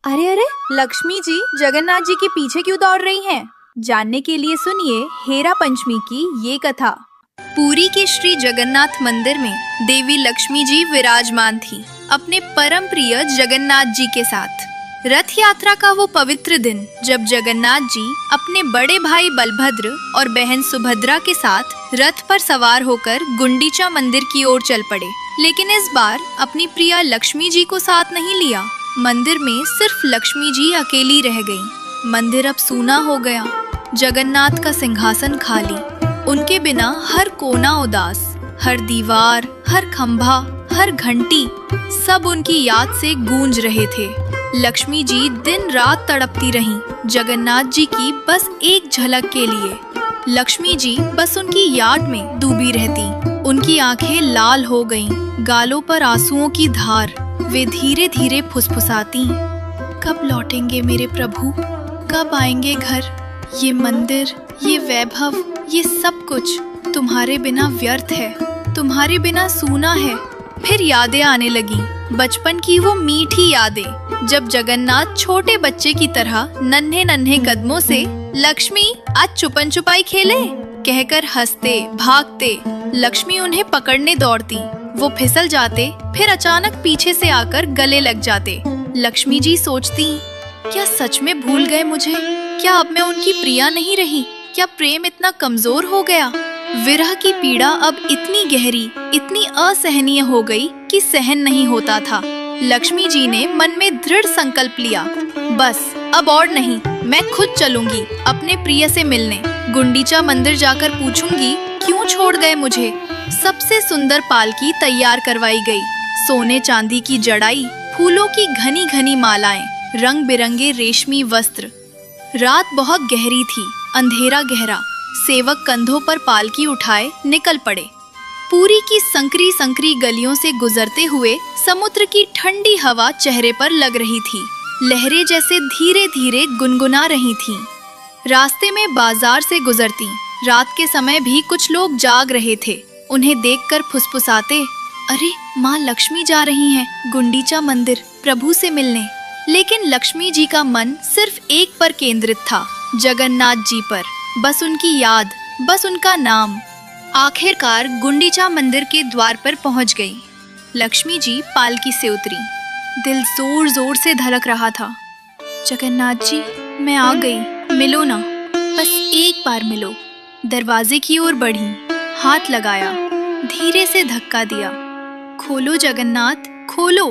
अरे अरे, लक्ष्मी जी जगन्नाथ जी के पीछे क्यों दौड़ रही हैं? जानने के लिए सुनिए हेरा पंचमी की ये कथा। पुरी के श्री जगन्नाथ मंदिर में देवी लक्ष्मी जी विराजमान थी अपने परम प्रिय जगन्नाथ जी के साथ। रथ यात्रा का वो पवित्र दिन जब जगन्नाथ जी अपने बड़े भाई बलभद्र और बहन सुभद्रा के साथ रथ पर सवार होकर गुंडीचा मंदिर की ओर चल पड़े। लेकिन इस बार अपनी प्रिया लक्ष्मी जी को साथ नहीं लिया। मंदिर में सिर्फ लक्ष्मी जी अकेली रह गईं। मंदिर अब सूना हो गया, जगन्नाथ का सिंहासन खाली। उनके बिना हर कोना उदास, हर दीवार, हर खंभा, हर घंटी सब उनकी याद से गूंज रहे थे। लक्ष्मी जी दिन रात तड़पती रहीं जगन्नाथ जी की बस एक झलक के लिए। लक्ष्मी जी बस उनकी याद में डूबी रहती। उनकी आंखें लाल हो गईं, गालों पर आंसुओं की धार। वे धीरे धीरे फुसफुसाती, कब लौटेंगे मेरे प्रभु, कब आएंगे घर। ये मंदिर, ये वैभव, ये सब कुछ तुम्हारे बिना व्यर्थ है, तुम्हारे बिना सूना है। फिर यादें आने लगी, बचपन की वो मीठी यादें, जब जगन्नाथ छोटे बच्चे की तरह नन्हे नन्हे कदमों से लक्ष्मी आज छुपन छुपाई खेले कहकर हंसते भागते। लक्ष्मी उन्हें पकड़ने दौड़ती, वो फिसल जाते, फिर अचानक पीछे से आकर गले लग जाते। लक्ष्मी जी सोचती, क्या सच में भूल गए मुझे? क्या अब मैं उनकी प्रिया नहीं रही? क्या प्रेम इतना कमजोर हो गया? विरह की पीड़ा अब इतनी गहरी, इतनी असहनीय हो गई कि सहन नहीं होता था। लक्ष्मी जी ने मन में दृढ़ संकल्प लिया, बस अब और नहीं, मैं खुद चलूंगी अपने प्रिय से मिलने। गुंडीचा मंदिर जाकर पूछूंगी क्यों छोड़ गए मुझे। सबसे सुंदर पालकी तैयार करवाई गई, सोने चांदी की जड़ाई, फूलों की घनी घनी मालाएं, रंग बिरंगे रेशमी वस्त्र। रात बहुत गहरी थी, अंधेरा गहरा। सेवक कंधों पर पालकी उठाए निकल पड़े। पुरी की संकरी संकरी गलियों से गुजरते हुए समुद्र की ठंडी हवा चेहरे पर लग रही थी। लहरें जैसे धीरे धीरे गुनगुना रही थीं। रास्ते में बाजार से गुजरती। रात के समय भी कुछ लोग जाग रहे थे। उन्हें देखकर फुसफुसाते, अरे माँ लक्ष्मी जा रही हैं गुंडीचा मंदिर प्रभु से मिलने। लेकिन लक्ष्मी जी का मन सिर्फ एक पर केंद्रित था, जगन्नाथ जी पर। बस उनकी याद, बस उनका नाम। आखिरकार गुंडीचा मंदिर के द्वार पर पहुंच गई। लक्ष्मी जी पालकी से उतरी। दिल जोर जोर से धड़क रहा था। जगन्नाथ जी, मैं आ गई, मिलो ना, बस एक बार मिलो। दरवाजे की ओर बढ़ी, हाथ लगाया, धीरे से धक्का दिया। खोलो जगन्नाथ, खोलो,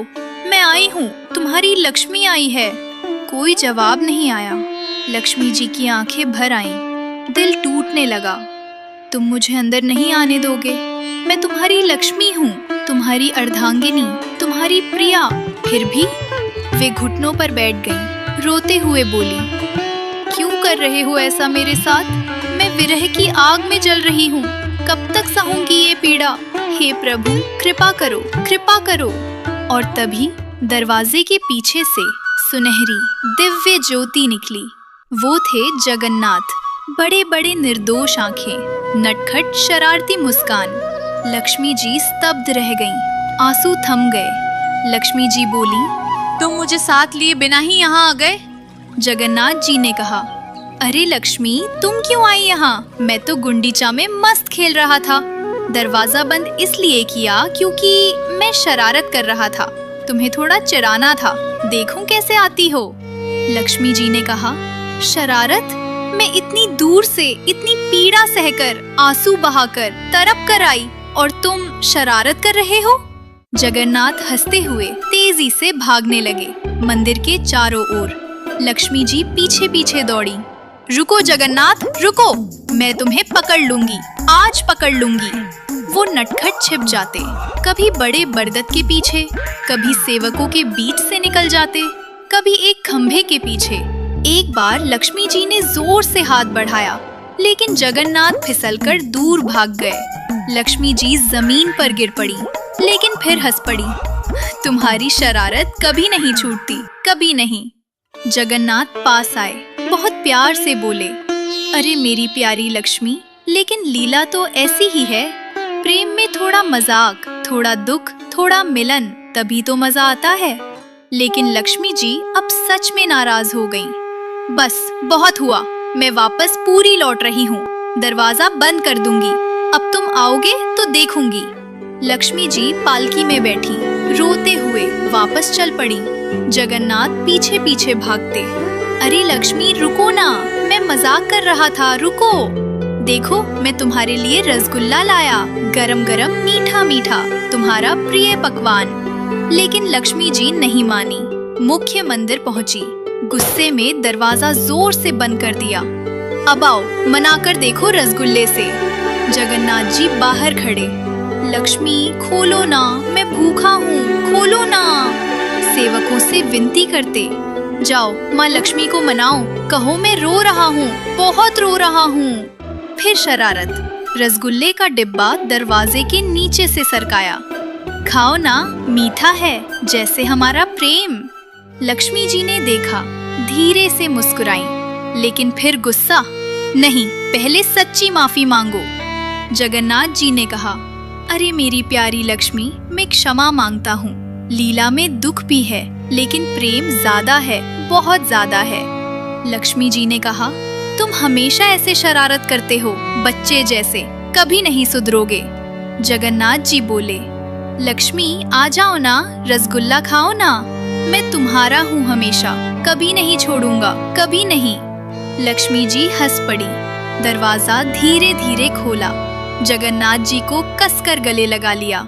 मैं आई हूँ, तुम्हारी लक्ष्मी आई है। कोई जवाब नहीं आया। लक्ष्मी जी की आंखें भर आईं, दिल टूटने लगा। तुम मुझे अंदर नहीं आने दोगे? मैं तुम्हारी लक्ष्मी हूँ, तुम्हारी अर्धांगिनी, तुम्हारी प्रिया। फिर भी वे घुटनों पर बैठ गईं, रोते हुए बोली, क्यों कर रहे हो ऐसा मेरे साथ? मैं विरह की आग में जल रही हूँ, कब तक सहूंगी ये पीड़ा? हे प्रभु, कृपा करो, कृपा करो। और तभी दरवाजे के पीछे से सुनहरी दिव्य ज्योति निकली। वो थे जगन्नाथ, बड़े बड़े निर्दोष आंखें, नटखट शरारती मुस्कान। लक्ष्मी जी स्तब्ध रह गईं, आंसू थम गए। लक्ष्मी जी बोली, तुम मुझे साथ लिए बिना ही यहाँ आ गए? जगन्नाथ जी ने कहा, अरे लक्ष्मी, तुम क्यों आई यहाँ? मैं तो गुंडीचा में मस्त खेल रहा था। दरवाजा बंद इसलिए किया क्योंकि मैं शरारत कर रहा था, तुम्हें थोड़ा चिढ़ाना था, देखूं कैसे आती हो। लक्ष्मी जी ने कहा, शरारत? मैं इतनी दूर से, इतनी पीड़ा सहकर, आंसू बहाकर, तड़प कर आई और तुम शरारत कर रहे हो? जगन्नाथ हंसते हुए तेजी से भागने लगे मंदिर के चारों ओर। लक्ष्मी जी पीछे पीछे दौड़ी। रुको जगन्नाथ, रुको, मैं तुम्हें पकड़ लूंगी, आज पकड़ लूंगी। वो नटखट छिप जाते, कभी बड़े बरगद के पीछे, कभी सेवकों के बीच से निकल जाते, कभी एक खंभे के पीछे। एक बार लक्ष्मी जी ने जोर से हाथ बढ़ाया, लेकिन जगन्नाथ फिसलकर दूर भाग गए। लक्ष्मी जी जमीन पर गिर पड़ी, लेकिन फिर हंस पड़ी। तुम्हारी शरारत कभी नहीं छूटती, कभी नहीं। जगन्नाथ पास आए, बहुत प्यार से बोले, अरे मेरी प्यारी लक्ष्मी, लेकिन लीला तो ऐसी ही है। प्रेम में थोड़ा मजाक, थोड़ा दुख, थोड़ा मिलन, तभी तो मजा आता है। लेकिन लक्ष्मी जी अब सच में नाराज हो गईं। बस बहुत हुआ, मैं वापस पूरी लौट रही हूँ, दरवाजा बंद कर दूंगी। अब तुम आओगे तो देखूंगी। लक्ष्मी जी पालकी में बैठी रोते हुए वापस चल पड़ी। जगन्नाथ पीछे पीछे भागते। अरे लक्ष्मी रुको ना, मैं मजाक कर रहा था, रुको। देखो मैं तुम्हारे लिए रसगुल्ला लाया, गरम गरम मीठा मीठा, तुम्हारा प्रिय पकवान। लेकिन लक्ष्मी जी नहीं मानी। मुख्य मंदिर पहुंची, गुस्से में दरवाजा जोर से बंद कर दिया। अब आओ मनाकर देखो रसगुल्ले से। जगन्नाथ जी बाहर खड़े। लक्ष्मी खोलो ना, मैं भूखा हूँ, खोलो ना। सेवकों से विनती करते। जाओ माँ लक्ष्मी को मनाओ, कहो मैं रो रहा हूँ, बहुत रो रहा हूँ। फिर शरारत। रसगुल्ले का डिब्बा दरवाजे के नीचे से सरकाया। खाओ ना, मीठा है जैसे हमारा प्रेम। लक्ष्मी जी ने देखा, धीरे से मुस्कुराई, लेकिन फिर गुस्सा। नहीं, पहले सच्ची माफी मांगो। जगन्नाथ जी ने कहा, अरे मेरी प्यारी लक्ष्मी, मैं क्षमा मांगता हूँ। लीला में दुख भी है, लेकिन प्रेम ज्यादा है, बहुत ज्यादा है। लक्ष्मी जी ने कहा, तुम हमेशा ऐसे शरारत करते हो, बच्चे जैसे, कभी नहीं सुधरोगे। जगन्नाथ जी बोले, लक्ष्मी आ जाओ ना, रसगुल्ला खाओ ना, मैं तुम्हारा हूँ हमेशा, कभी नहीं छोड़ूंगा, कभी नहीं। लक्ष्मी जी हंस पड़ी। दरवाजा धीरे धीरे खोला। जगन्नाथ जी को कसकर गले लगा लिया।